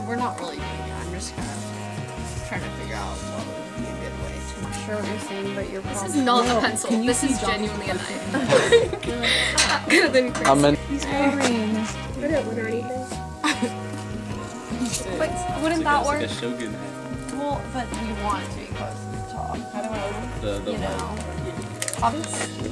we're not really doing it. I'm just kind of trying to figure out what would be a good way to. I'm sure what you're saying, but you're probably. This is not a pencil. This is genuinely a knife. He's coloring. Would it or anything? But wouldn't that work? Like a shogun. Well, but we want it to be close to the top. How do I open? The You know. Obviously.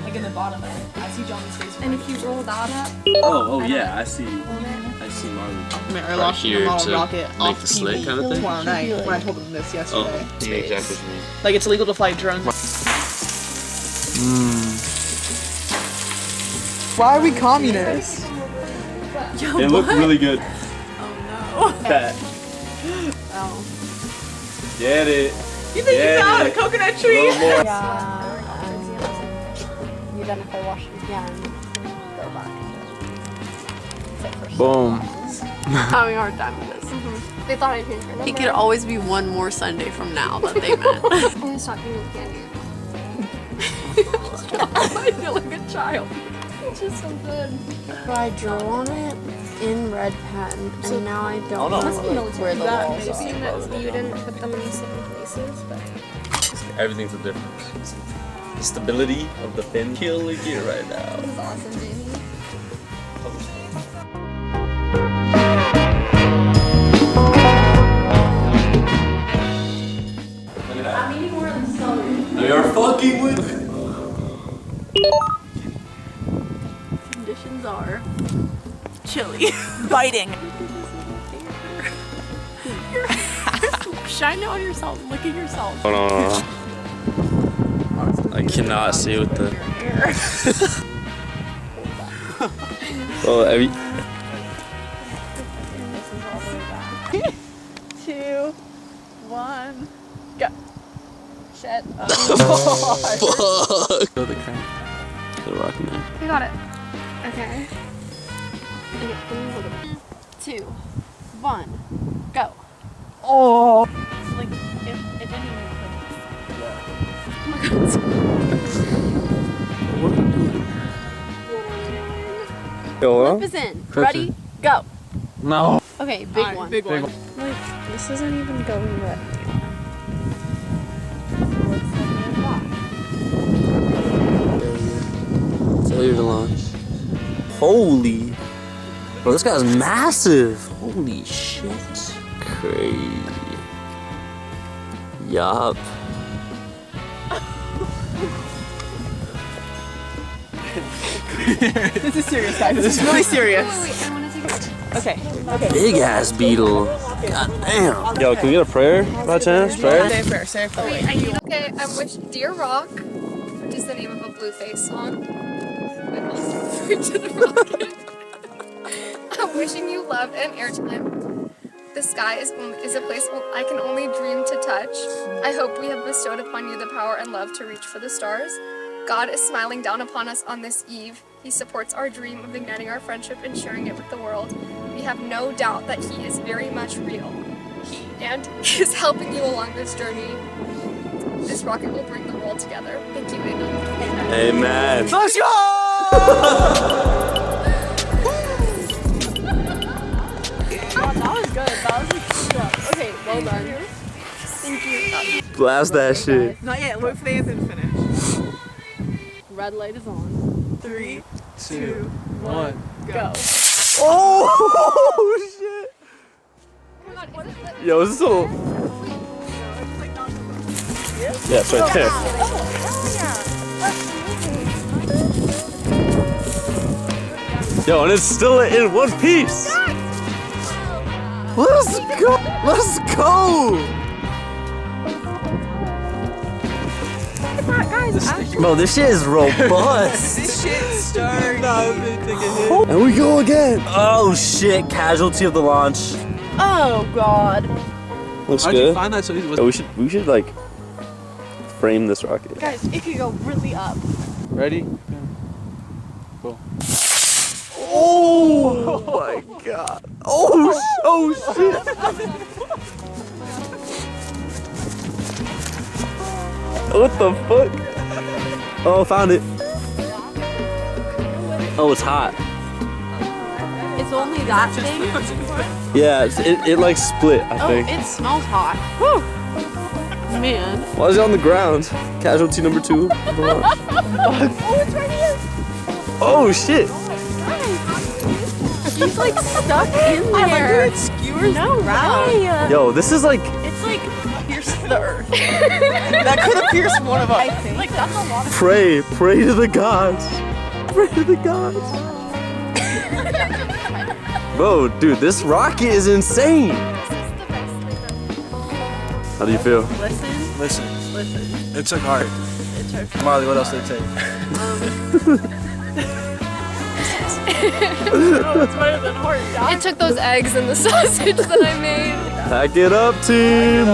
Like in the bottom end. I see John's face. And if you roll that up, Oh yeah, I see. I see Marley. I lost here a model to rocket make off the slit TV kind of thing? tomorrow night when I told them this yesterday. Oh, yeah, exactly what you mean. Like it's illegal to fly drones. Why are we communists? They look really good. oh Fat. Oh. Get it. You think you found a coconut tree? A little more. Yeah. Then if I wash it again, go back. Boom. having a hard time with this. They thought I changed her number. It could always be one more Sunday from now that they met. I'm gonna stop giving you candy. I feel like a child. It's just so good. But I drew on it in red pen, and now I don't know where the walls are. Seeing that you didn't put them in the same places, but Everything's a difference. The stability of the fin killing it right now. this is awesome, Jamie. I'm eating more of the celery. We are fucking with. Conditions are Chili. Biting. shine it on yourself, look at yourself. No. I cannot see with the. Well, every. 2, 1, go. Shit. Fuck. Throw the crap. The rocket man. You got it. Okay. 2, 1, go. Oh. Like, it didn't even Yo, Flip is in. Ready? Go. no. Okay, big Alright, one. big one. Like, this isn't even going right. Failure to launch. Holy. Bro, this guy's massive. Holy shit. Crazy. Yup. This is serious, guys. This is really serious. Wait, I want to take a picture. Okay. Big ass beetle. God damn. Yo, can we get a prayer by chance? Prayer? Say a prayer. Say a prayer. Wait, I need. Okay, I wish Dear Rock, which is the name of a Blueface song. I lost frigid rocket. I'm wishing you love and airtime. The sky is a place I can only dream to touch. I hope we have bestowed upon you the power and love to reach for the stars. God is smiling down upon us on this eve. He supports our dream of igniting our friendship and sharing it with the world. We have no doubt that He is very much real. He is helping you along this journey. This rocket will bring the world together. Thank you, Amen. Amen. Let's go! That was good. That was good. Okay, well done. Thank you. Blast that shit. Not yet. Wait for the anthem to finish. Red light is on. 3, 2, 1, Go. Oh shit. Yo, is this a little... Yeah, it's right there. Yo, and it's still in one piece. Let's go. Let's go. Bro, this shit is robust. This shit's starting. And we go again. Oh shit, casualty of the launch. Oh god. Looks How'd good. you find that so easy? Yeah, we should like frame this rocket. Guys, it could go really up. Ready? Go. Oh my god. Oh shit. What the fuck? Oh, found it. Oh, it's hot. It's It's only that thing. Yeah, it like split, I Oh, think. it smells hot. Whew. Man. Why is it on the ground? Casualty number 2 of the launch. Oh, it's right here. Oh shit! He's like stuck in there. It skewers No the ground. way. Yo, this is like It's like Pierce the earth. That could have pierced one of us. I think. Like that's a lot of. pray to the gods. Pray to the gods. Bro, dude, this rocket is insane. How do you feel? Listen. Listen, it took heart. It took. Molly, what else did it take? It's better than horse. It took those eggs and the sausage that I made. Pack it up, team.